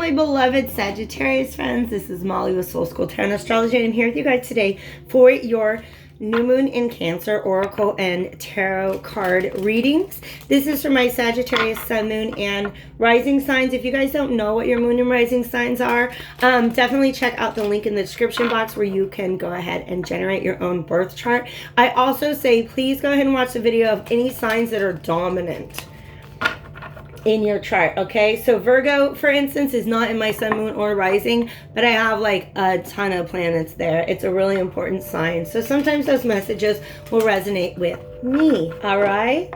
my beloved Sagittarius friends. This is Molly with Soul School Tarot and Astrology, and I'm here with you guys today for your new moon in Cancer Oracle and Tarot card readings. This is for my Sagittarius Sun, Moon, and Rising signs. If you guys don't know what your Moon and Rising signs are, definitely check out the link in the description box where you can go ahead and generate your own birth chart. I also say please go ahead and watch the video of any signs that are dominant in your chart. Okay, so Virgo, for instance, is not in my Sun, Moon, or Rising, but I have like a ton of planets there. It's a really important sign, so sometimes those messages will resonate with me. All right,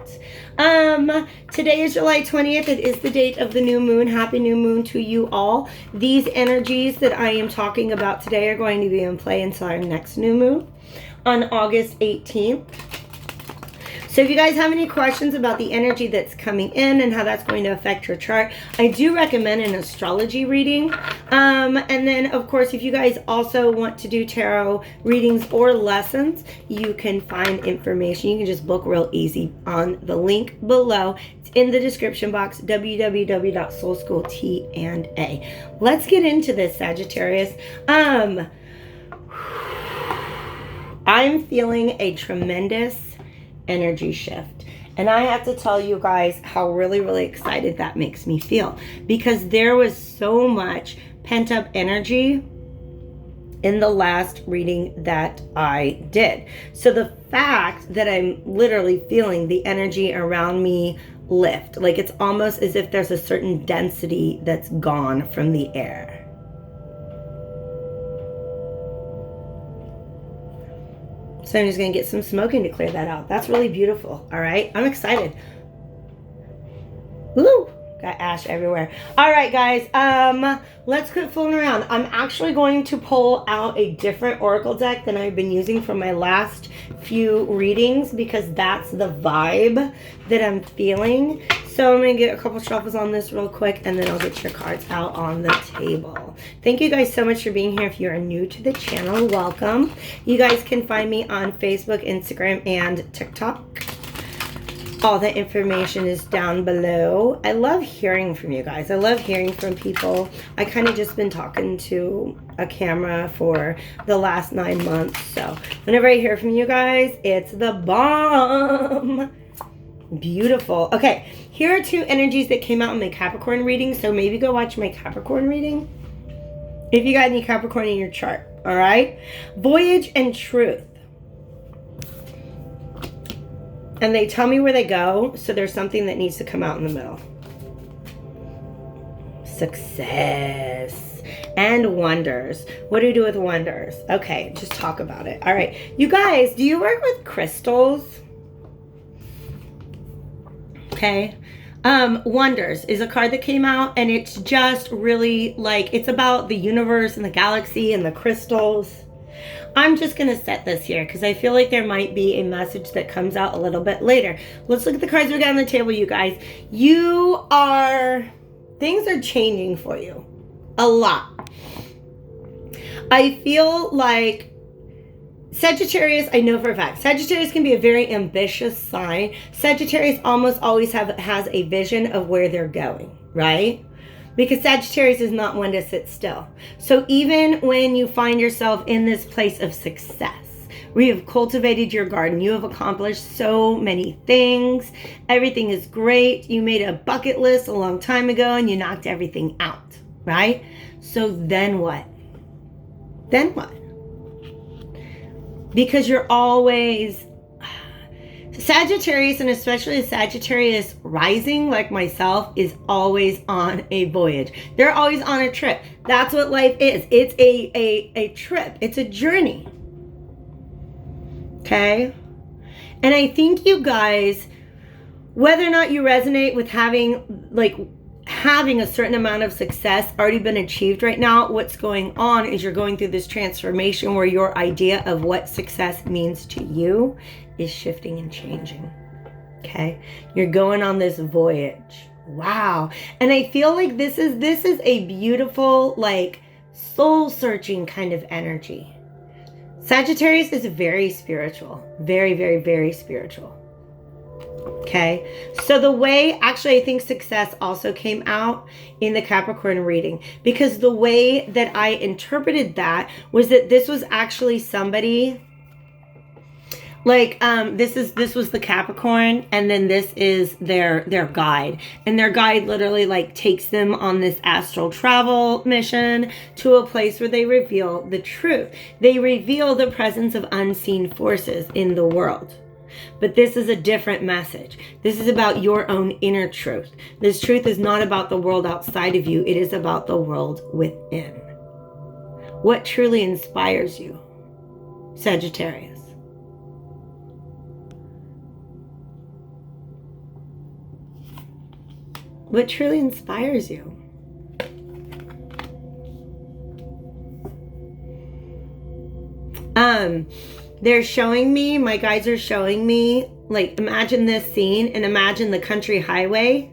today is July 20th. It is the date of the new moon. Happy new moon to you all. These energies that I am talking about today are going to be in play until our next new moon on August 18th. So if you guys have any questions about the energy that's coming in and how that's going to affect your chart, I do recommend an astrology reading. And then, of course, if you guys also want to do tarot readings or lessons, you can find information. You can just book real easy on the link below. It's in the description box, www.soulschooltanda. Let's get into this, Sagittarius. I'm feeling a tremendous energy shift, and I have to tell you guys how really excited that makes me feel, because there was so much pent-up energy in the last reading that I did. So the fact that I'm literally feeling the energy around me lift, like it's almost as if there's a certain density that's gone from the air. So I'm just going to get some smoking to clear that out. That's really beautiful. All right. I'm excited. Woo! Got ash everywhere. All right, guys. Let's quit fooling around. I'm actually going to pull out a different oracle deck than I've been using for my last few readings, because that's the vibe that I'm feeling. So I'm going to get a couple shuffles on this real quick, and then I'll get your cards out on the table. Thank you guys so much for being here. If you are new to the channel, welcome. You guys can find me on Facebook, Instagram, and TikTok. All the information is down below. I love hearing from you guys. I love hearing from people. I kind of just been talking to a camera for the last 9 months. So whenever I hear from you guys, it's the bomb. Beautiful. Okay, here are two energies that came out in my Capricorn reading. So maybe go watch my Capricorn reading if you got any Capricorn in your chart. All right. Voyage and truth. And they tell me where they go, so there's something that needs to come out in the middle. Success and wonders. What do you do with wonders? Okay, just talk about it. All right, you guys, do you work with crystals? Okay. Wonders is a card that came out, and it's just really like, it's about the universe and the galaxy and the crystals. I'm just going to set this here because I feel like there might be a message that comes out a little bit later. Let's look at the cards we got on the table, you guys. Things are changing for you a lot. I feel like Sagittarius, I know for a fact, Sagittarius can be a very ambitious sign. Sagittarius almost always has a vision of where they're going, right? Because Sagittarius is not one to sit still. So even when you find yourself in this place of success, where you have cultivated your garden, you have accomplished so many things, everything is great, you made a bucket list a long time ago and you knocked everything out, right? So then what? Then what? Because you're always... Sagittarius, and especially a Sagittarius rising like myself, is always on a voyage. They're always on a trip. That's what life is. It's a trip. It's a journey. Okay? And I think you guys, whether or not you resonate with having a certain amount of success already been achieved right now, what's going on is you're going through this transformation where your idea of what success means to you is shifting and changing. Okay? You're going on this voyage. Wow. And I feel like this is a beautiful, like, soul-searching kind of energy. Sagittarius is very spiritual. Very spiritual. Okay, so the way, actually, I think success also came out in the Capricorn reading, because the way that I interpreted that was that this was actually somebody, like, this was the Capricorn, and then this is their guide, and their guide literally like takes them on this astral travel mission to a place where they reveal the truth. They reveal the presence of unseen forces in the world. But this is a different message. This is about your own inner truth. This truth is not about the world outside of you. It is about the world within. What truly inspires you, Sagittarius? What truly inspires you? They're showing me, my guides are showing me, like, imagine this scene and imagine the country highway,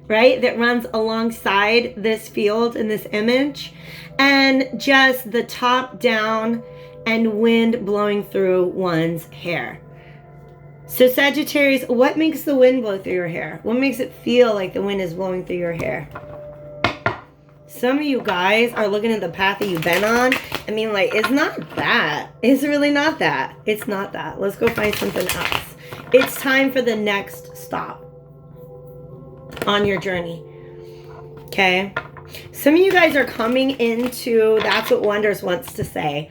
right? That runs alongside this field in this image, and just the top down and wind blowing through one's hair. So Sagittarius, what makes the wind blow through your hair? What makes it feel like the wind is blowing through your hair? Some of you guys are looking at the path that you've been on. I mean, like, it's not that. It's really not that. It's not that. Let's go find something else. It's time for the next stop on your journey. Okay? Some of you guys are coming into, that's what Wonders wants to say.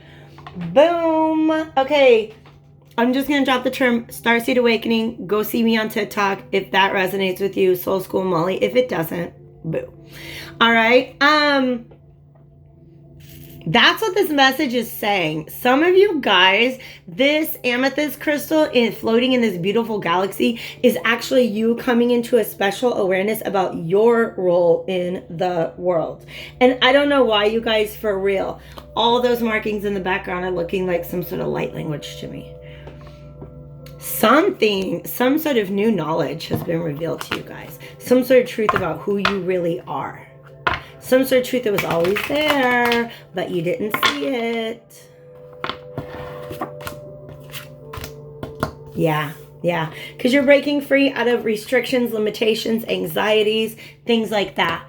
Boom. Okay. I'm just going to drop the term Starseed Awakening. Go see me on TikTok if that resonates with you. Soul School Molly. If it doesn't, boo. All right. That's what this message is saying. Some of you guys, this amethyst crystal floating in this beautiful galaxy is actually you coming into a special awareness about your role in the world. And I don't know why, you guys, for real, all those markings in the background are looking like some sort of light language to me. Some sort of new knowledge has been revealed to you guys. Some sort of truth about who you really are. Some sort of truth that was always there, but you didn't see it. Yeah. Because you're breaking free out of restrictions, limitations, anxieties, things like that.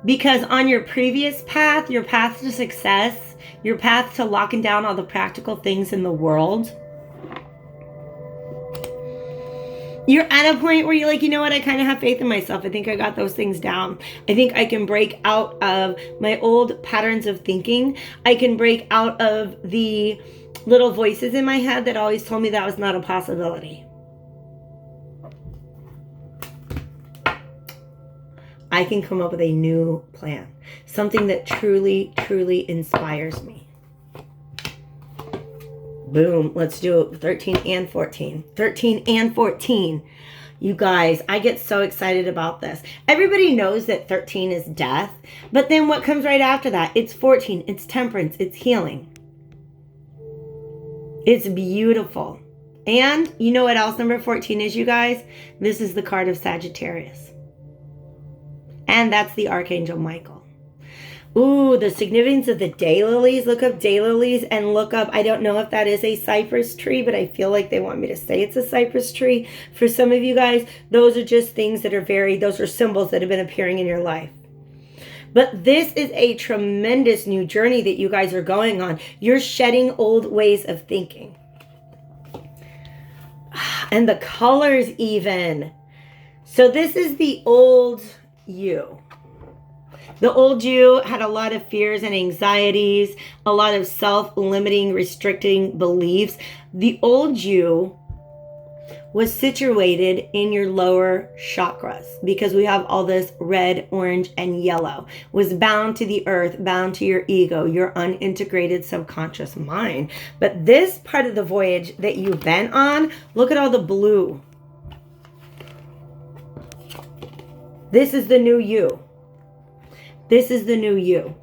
Because on your previous path, your path to success, your path to locking down all the practical things in the world, you're at a point where you're like, you know what? I kind of have faith in myself. I think I got those things down. I think I can break out of my old patterns of thinking. I can break out of the little voices in my head that always told me that was not a possibility. I can come up with a new plan. Something that truly, truly inspires me. Boom. Let's do it. 13 and 14. 13 and 14. You guys, I get so excited about this. Everybody knows that 13 is death. But then what comes right after that? It's 14. It's temperance. It's healing. It's beautiful. And you know what else number 14 is, you guys? This is the card of Sagittarius. And that's the Archangel Michael. Ooh, the significance of the daylilies. Look up daylilies and look up, I don't know if that is a cypress tree, but I feel like they want me to say it's a cypress tree. For some of you guys, those are just things that are those are symbols that have been appearing in your life. But this is a tremendous new journey that you guys are going on. You're shedding old ways of thinking. And the colors even. So this is the old you. The old you had a lot of fears and anxieties, a lot of self-limiting, restricting beliefs. The old you was situated in your lower chakras because we have all this red, orange, and yellow. Was bound to the earth, bound to your ego, your unintegrated subconscious mind. But this part of the voyage that you've been on, look at all the blue. This is the new you. This is the new you.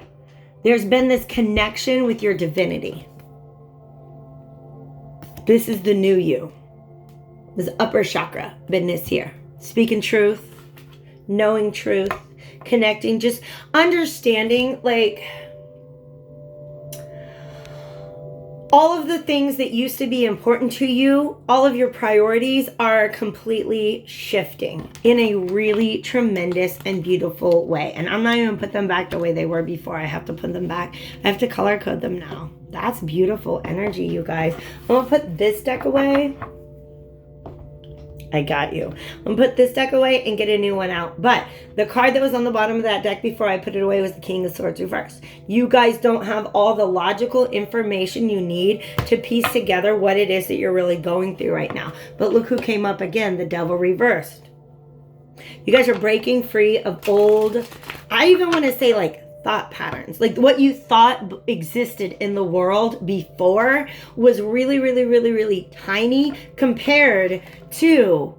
There's been this connection with your divinity. This is the new you. This upper chakra, business here. Speaking truth, knowing truth, connecting, just understanding, like, all of the things that used to be important to you, all of your priorities are completely shifting in a really tremendous and beautiful way. And I'm not even put them back the way they were before. I have to put them back. I have to color code them now. That's beautiful energy, you guys. I'm going to put this deck away. I got you. I'm going to put this deck away and get a new one out. But the card that was on the bottom of that deck before I put it away was the King of Swords reversed. You guys don't have all the logical information you need to piece together what it is that you're really going through right now. But look who came up again, the Devil reversed. You guys are breaking free of old, I even want to say like thought patterns. Like what you thought existed in the world before was really, really, really, really tiny compared to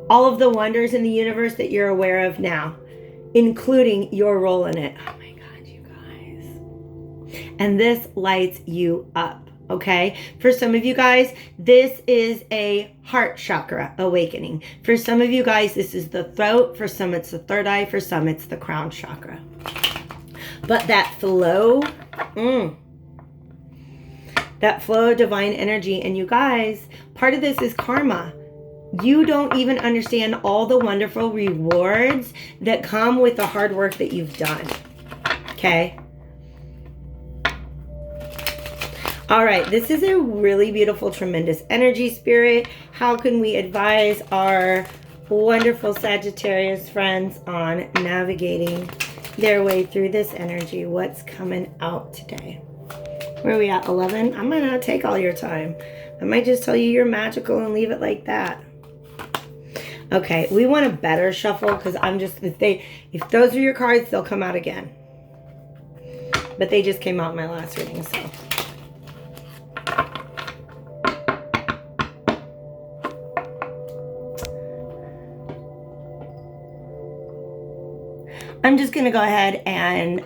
all of the wonders in the universe that you're aware of now, including your role in it. Oh my God, you guys. And this lights you up. Okay, for some of you guys, this is a heart chakra awakening. For some of you guys, this is the throat. For some, it's the third eye. For some, it's the crown chakra. But that flow, that flow of divine energy. And you guys, part of this is karma. You don't even understand all the wonderful rewards that come with the hard work that you've done. Okay. All right, this is a really beautiful, tremendous energy, Spirit. How can we advise our wonderful Sagittarius friends on navigating their way through this energy? What's coming out today? Where are we at, 11? I might not take all your time. I might just tell you you're magical and leave it like that. Okay, we want a better shuffle because I'm just, if those are your cards, they'll come out again. But they just came out in my last reading, so. I'm just going to go ahead and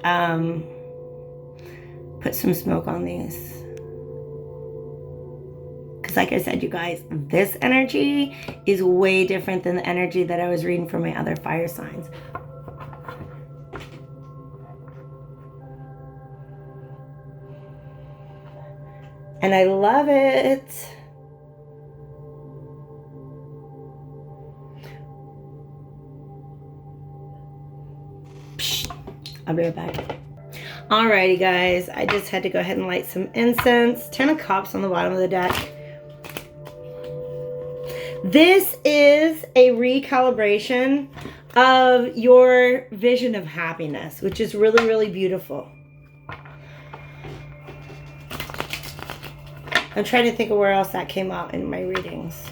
put some smoke on these. Because like I said, you guys, this energy is way different than the energy that I was reading for my other fire signs. And I love it. I'll be right back. Alrighty, guys. I just had to go ahead and light some incense. 10 of Cups on the bottom of the deck. This is a recalibration of your vision of happiness, which is really, really beautiful. I'm trying to think of where else that came out in my readings.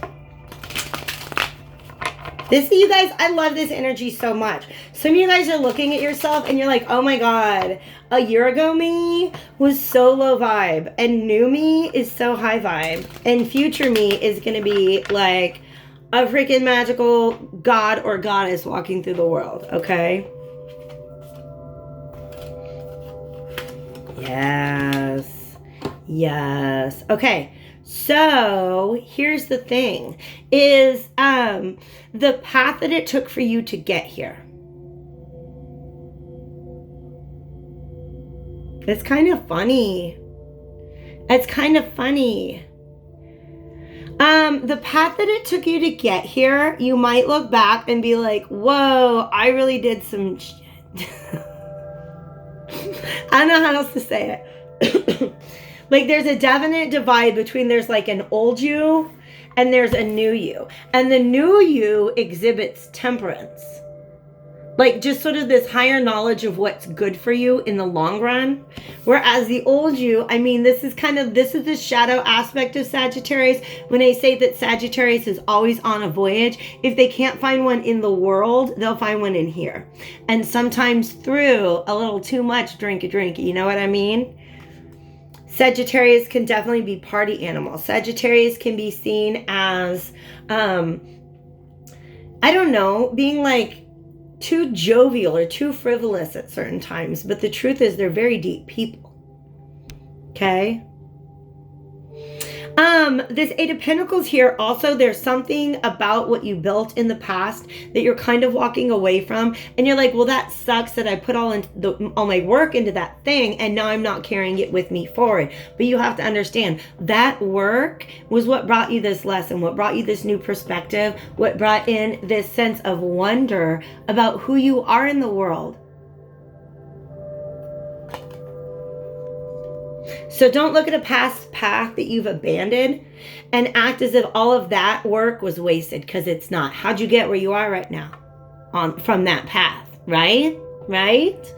This, you guys, I love this energy so much. Some of you guys are looking at yourself and you're like, oh my God, a year ago me was so low vibe and new me is so high vibe. And future me is going to be like a freaking magical god or goddess walking through the world, okay? Yes. Yes. Okay. So here's the thing, is the path that it took for you to get here. It's kind of funny. It's kind of funny. The path that it took you to get here, you might look back and be like, whoa, I really did some shit. I don't know how else to say it. Like there's a definite divide between there's like an old you and there's a new you. And the new you exhibits temperance. Like just sort of this higher knowledge of what's good for you in the long run. Whereas the old you, I mean, this is the shadow aspect of Sagittarius. When they say that Sagittarius is always on a voyage, if they can't find one in the world, they'll find one in here. And sometimes through a little too much drink, you know what I mean? Sagittarius can definitely be party animals. Sagittarius can be seen as, I don't know, being like too jovial or too frivolous at certain times. But the truth is they're very deep people. Okay? This Eight of Pentacles here, also, there's something about what you built in the past that you're kind of walking away from. And you're like, well, that sucks that I put all my work into that thing, and now I'm not carrying it with me forward. But you have to understand that work was what brought you this lesson, what brought you this new perspective, what brought in this sense of wonder about who you are in the world. So don't look at a past path that you've abandoned and act as if all of that work was wasted, because it's not. How'd you get where you are right now from that path, right? Right?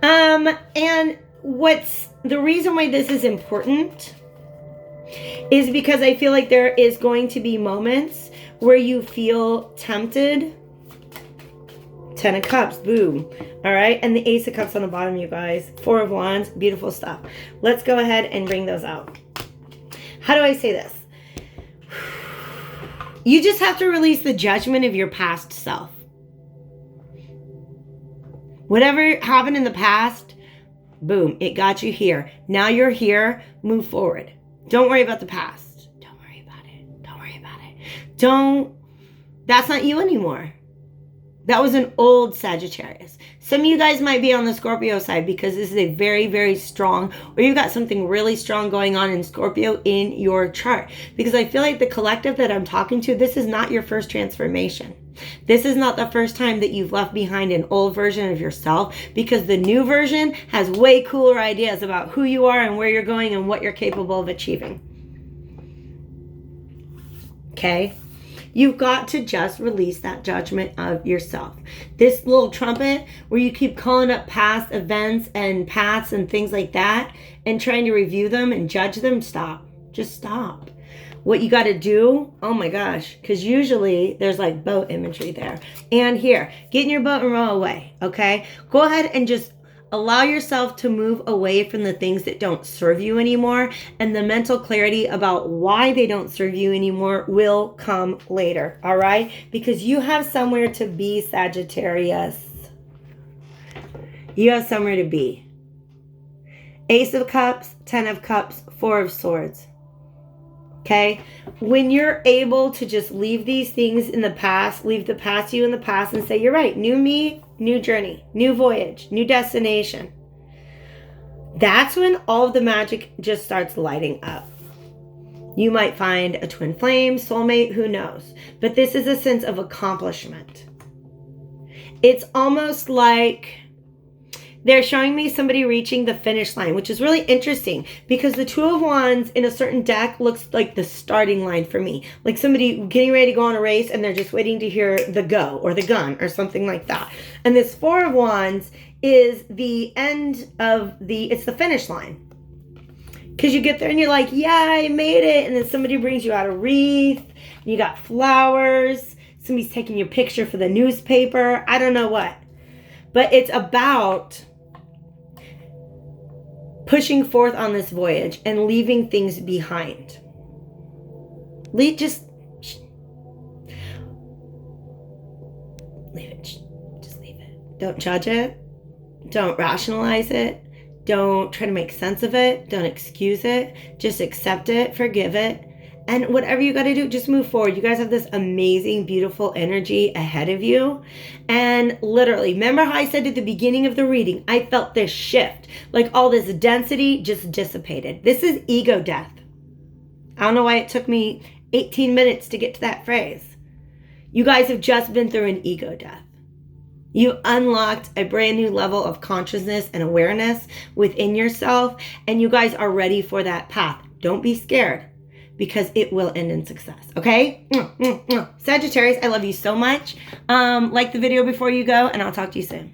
And what's the reason why this is important is because I feel like there is going to be moments where you feel tempted. 10 of Cups, boom. All right, and the Ace of Cups on the bottom, you guys. 4 of Wands, beautiful stuff. Let's go ahead and bring those out. How do I say this? You just have to release the judgment of your past self. Whatever happened in the past, boom, it got you here. Now you're here, move forward. Don't worry about the past. Don't worry about it. Don't worry about it. That's not you anymore. That was an old Sagittarius. Some of you guys might be on the Scorpio side because this is a very, very strong, or you've got something really strong going on in Scorpio in your chart. Because I feel like the collective that I'm talking to, this is not your first transformation. This is not the first time that you've left behind an old version of yourself, because the new version has way cooler ideas about who you are and where you're going and what you're capable of achieving. Okay? You've got to just release that judgment of yourself. This little trumpet where you keep calling up past events and paths and things like that and trying to review them and judge them, stop. Just stop. What you got to do, oh my gosh, because usually there's like boat imagery there. And here, get in your boat and row away, okay? Go ahead and just allow yourself to move away from the things that don't serve you anymore, and the mental clarity about why they don't serve you anymore will come later, all right? Because you have somewhere to be, Sagittarius. You have somewhere to be. Ace of Cups, 10 of Cups, 4 of Swords. Okay? When you're able to just leave these things in the past, leave the past you in the past and say, you're right, new me, new journey, new voyage, new destination. That's when all of the magic just starts lighting up. You might find a twin flame, soulmate, who knows? But this is a sense of accomplishment. It's almost like they're showing me somebody reaching the finish line, which is really interesting because the Two of Wands in a certain deck looks like the starting line for me. Like somebody getting ready to go on a race and they're just waiting to hear the go or the gun or something like that. And this Four of Wands is the end of it's the finish line. Because you get there and you're like, yeah, I made it. And then somebody brings you out a wreath. And you got flowers. Somebody's taking your picture for the newspaper. I don't know what. But it's about pushing forth on this voyage and leaving things behind. Just leave it. Just leave it. Don't judge it. Don't rationalize it. Don't try to make sense of it. Don't excuse it. Just accept it. Forgive it. And whatever you got to do, just move forward. You guys have this amazing, beautiful energy ahead of you. And literally, remember how I said at the beginning of the reading, I felt this shift. Like all this density just dissipated. This is ego death. I don't know why it took me 18 minutes to get to that phrase. You guys have just been through an ego death. You unlocked a brand new level of consciousness and awareness within yourself. And you guys are ready for that path. Don't be scared. Because it will end in success, okay? Sagittarius, I love you so much. Like the video before you go, and I'll talk to you soon.